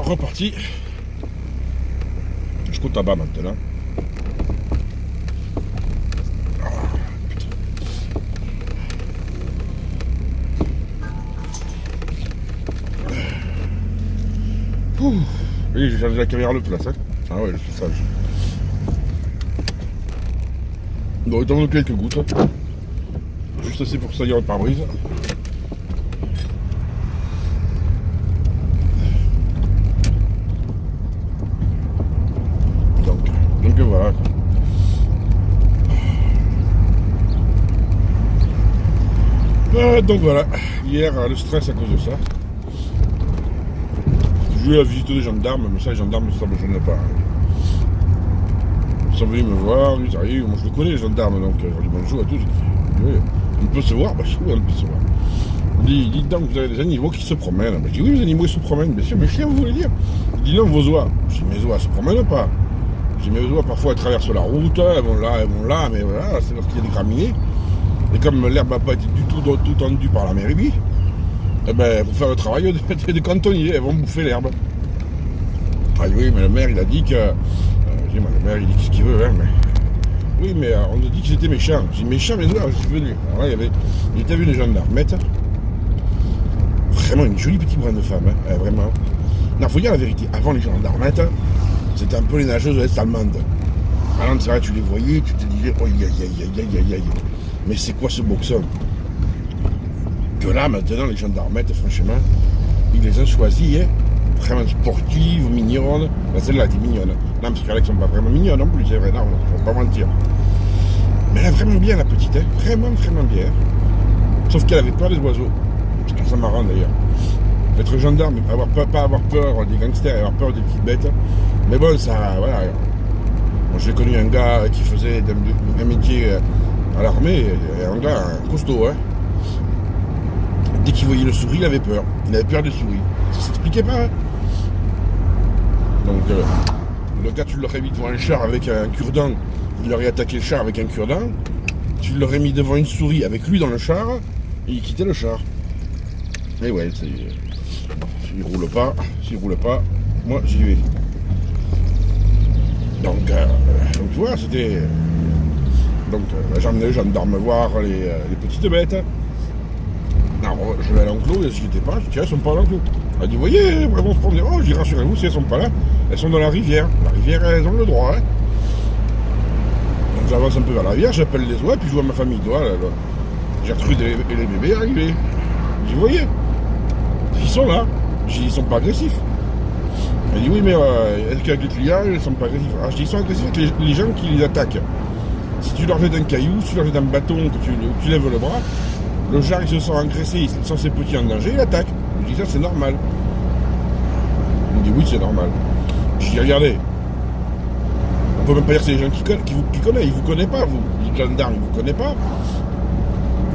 reparti. Jusqu'au tabac maintenant. Ah, putain. Oui, j'ai changé la caméra le place. Hein. Ah ouais, je suis sage. Bon, il t'en donne quelques gouttes. Juste assez pour salir le pare-brise. Donc voilà. Donc voilà. Hier, le stress à cause de ça. Je voulais la visite des gendarmes, mais ça, les gendarmes, ça me gêne pas. Ils sont venus me voir, ils arrivent, moi je les connais les gendarmes, donc je leur dis bonjour et tout. Je dis, oui, on peut se voir, bah je dis oui, on peut se voir. Il me dit, dites donc, vous avez des animaux qui se promènent. Bah, je dis oui, les animaux ils se promènent, bien sûr, mais chiens, vous voulez dire? Il dit non, vos oies. Je dis, mes oies se promènent pas. Je dis, mes oies, parfois elles traversent la route, elles vont là, mais voilà, c'est parce qu'il y a des graminées. Et comme l'herbe n'a pas été du tout tendue par la mairie, eh ben, pour faire le travail des cantonniers, elles vont bouffer l'herbe. Ah oui, mais le maire, il a dit que... le maire, il dit ce qu'il veut, hein, mais... Oui, mais on a dit que j'étais méchant. J'ai dit méchant, mais là, je suis venu. Alors là, il était venu les gendarmettes. Vraiment une jolie petite brune de femme, hein, vraiment. Non, faut dire la vérité. Avant, les gendarmettes, c'était un peu les nageuses de l'Est allemande. Alors, c'est vrai, tu les voyais, tu te disais, oh, aïe. Mais c'est quoi ce boxon? Que là, maintenant, les gendarmettes, franchement, ils les ont choisis, hein. Vraiment sportive, mignonne. Ben, celle-là était mignonne. Non, parce qu'elles ne sont pas vraiment mignonnes non plus, c'est vrai, non, on ne va pas mentir. Mais elle est vraiment bien, la petite, hein. Vraiment bien. Sauf qu'elle avait peur des oiseaux. C'est tout ça marrant d'ailleurs. Être gendarme, pas avoir peur des gangsters, avoir peur des petites bêtes. Mais bon, ça, voilà. Moi, j'ai connu un gars qui faisait un métier à l'armée, un gars costaud, hein. Dès qu'il voyait le souris, il avait peur. Il avait peur des souris. Ça s'expliquait pas, hein. Donc, le gars, tu l'aurais mis devant un char avec un cure-dent, il aurait attaqué le char avec un cure-dent, tu l'aurais mis devant une souris avec lui dans le char, et il quittait le char. Et ouais, s'il roule pas, moi j'y vais. Donc tu vois, c'était... Donc j'ai emmené les gendarmes voir les petites bêtes. Non, je vais à l'enclos, et si j'étais pas, je dis, elles sont pas à l'enclos. Elle dit, vous voyez, elles vont se promener. Oh, je dis, rassurez-vous, si elles sont pas là, elles sont dans la rivière. La rivière, elles ont le droit, hein. Donc j'avance un peu vers la rivière, j'appelle les oies, puis je vois ma famille d'oies, Gertrude et les bébés arriver. Je dis, vous voyez, ils sont là. Je dis, ils sont pas agressifs. Elle dit, oui, mais est-ce qu'avec les clients, ils sont pas agressifs? Alors je dis, ils sont agressifs avec les gens qui les attaquent. Si tu leur jettes un caillou, si tu leur jettes un bâton, que tu lèves le bras, le genre, il se sent agressé, il sent ses petits en danger, il attaque. Je dis, ça, c'est normal. Il me dit, oui, c'est normal. Je dis, regardez, on peut même pas dire que c'est les gens qui connaissent, ils vous connaissent pas, vous. Les gendarmes, ils vous connaissent pas.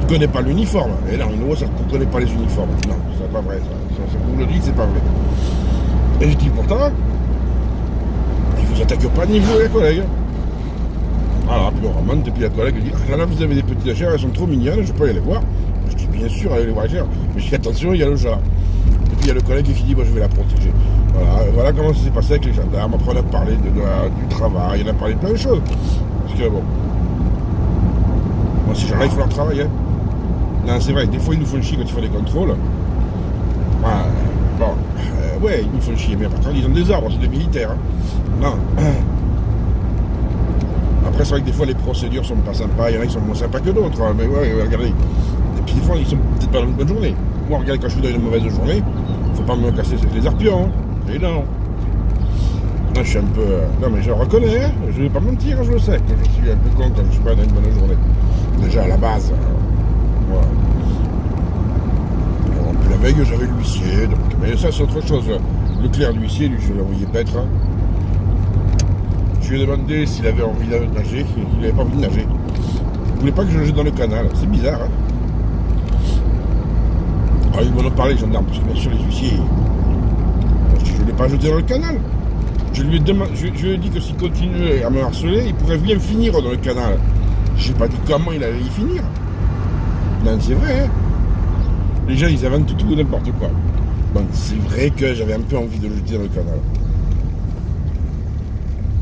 Ils connaissent pas l'uniforme. Et non, une ça ne connaît pas les uniformes. Non, c'est pas vrai, ça. Vous le dites, c'est pas vrai. Et je dis, pourtant, ils vous attaquent pas ni vous et les collègues. Alors, puis on remonte, et puis la collègue dit, ah là, vous avez des petites chères, elles sont trop mignonnes, je peux y aller voir. Je dis, bien sûr, allez les voir chères. Mais je dis, attention, il y a le jar. Et puis il y a le collègue qui dit, bon, je vais la protéger. Voilà comment ça s'est passé avec les gendarmes. Après, on a parlé du travail, on a parlé de plein de choses. Parce que bon, moi, ces gens-là, il faut leur travailler. Hein. Non, c'est vrai, des fois, ils nous font chier quand ils font des contrôles. Ouais, ils nous font chier, mais par contre, ils ont des arbres, c'est des militaires. Hein. Non. Après, c'est vrai que des fois, les procédures sont pas sympas, il y en a qui sont moins sympas que d'autres. Hein. Mais ouais, regardez. Et puis des fois, ils sont peut-être pas dans une bonne journée. Moi, regardez, quand je suis dans une mauvaise journée, faut pas me casser les arpions. Hein. Et non. Non, je suis un peu... Non, mais je le reconnais, hein. Je vais pas mentir, je le sais. Que je suis un peu con quand je suis pas dans une bonne journée. Déjà, à la base, voilà. Alors, puis la veille, j'avais l'huissier. Donc... Mais ça, c'est autre chose. Le clerc d'huissier, lui, je l'ai envoyé paître. Hein. Je lui ai demandé s'il avait envie de nager, il n'avait pas envie de nager. Il voulait pas que je le jette dans le canal. C'est bizarre, hein. Alors, ils m'en ont parlé, les gendarmes, parce que bien sûr, les huissiers... Je ne l'ai pas jeté dans le canal. Je lui ai dit que s'il continuait à me harceler, il pourrait bien finir dans le canal. Je n'ai pas dit comment il allait y finir. Non, c'est vrai, hein. Les gens, ils inventent tout n'importe quoi. Bon, c'est vrai que j'avais un peu envie de le jeter dans le canal.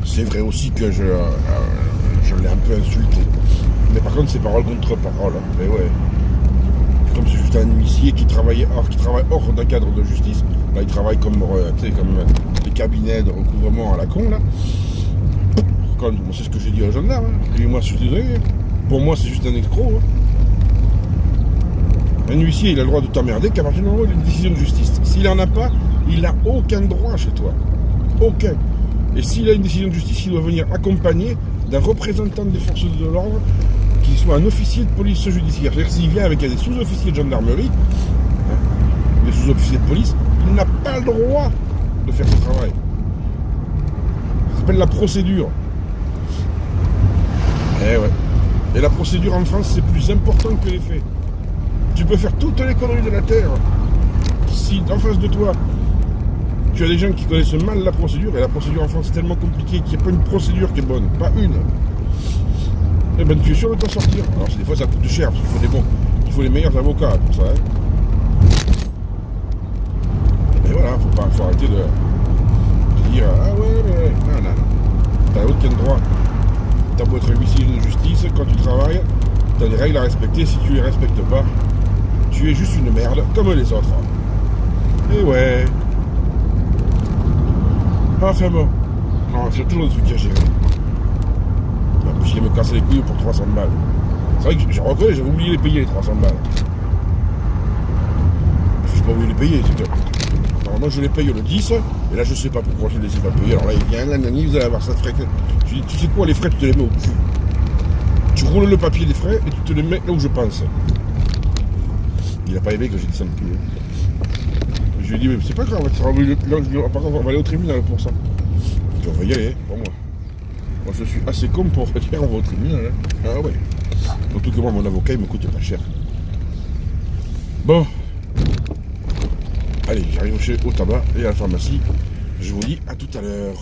C'est vrai aussi que je l'ai un peu insulté. Mais par contre, c'est parole contre parole. Hein. Mais ouais. Comme c'est juste un huissier qui travaille hors d'un cadre de justice. Là, il travaille comme des cabinets de recouvrement à la con, là. Quand, c'est ce que j'ai dit au gendarme. Hein. Et moi, je suis désolé. Pour moi, c'est juste un escroc. Hein. Un huissier, il a le droit de t'emmerder qu'à partir du moment où il a une décision de justice. S'il n'en a pas, il n'a aucun droit chez toi. Aucun. Et s'il a une décision de justice, il doit venir accompagné d'un représentant des forces de l'ordre qui soit un officier de police judiciaire. C'est-à-dire s'il vient avec des sous-officiers de gendarmerie, hein, des sous-officiers de police, il n'a pas le droit de faire ce travail. Ça s'appelle la procédure. Eh ouais. Et la procédure en France, c'est plus important que les faits. Tu peux faire toutes les conneries de la terre. Si en face de toi, tu as des gens qui connaissent mal la procédure, et la procédure en France est tellement compliquée qu'il n'y a pas une procédure qui est bonne, pas une. Eh ben tu es sûr de t'en sortir. Alors des fois ça coûte cher, parce qu'il faut des bons, il faut les meilleurs avocats pour ça. Hein. Mais voilà, faut arrêter de dire ah ouais, mais non. T'as aucun droit. T'as beau être huissier de justice, quand tu travailles, t'as des règles à respecter, si tu les respectes pas, tu es juste une merde comme les autres. Et ouais. Enfin bon. Non, j'ai toujours des trucs à gérer. En plus, il me casser les couilles pour 300 balles. C'est vrai que je reconnais, j'avais oublié de les payer les 300 balles. Je n'ai pas oublié de les payer, c'est que. Normalement, je les paye le 10, et là, je sais pas pourquoi je les ai pas payés. Alors là, il vient, nanani, vous allez avoir ça de frais. Je dis, tu sais quoi, les frais, tu te les mets au cul. Tu roules le papier des frais et tu te les mets là où je pense. Il n'a pas aimé que j'ai dit ça non plus. Je lui ai dit, mais c'est pas grave, par contre, on va aller au tribunal pour ça. Je dis, on va y aller, pour moi. Moi, je suis assez con pour dire, on va au tribunal. Hein. Ah ouais. Surtout que moi, mon avocat, il me coûte pas cher. Bon. Allez, j'arrive au tabac et à la pharmacie. Je vous dis à tout à l'heure.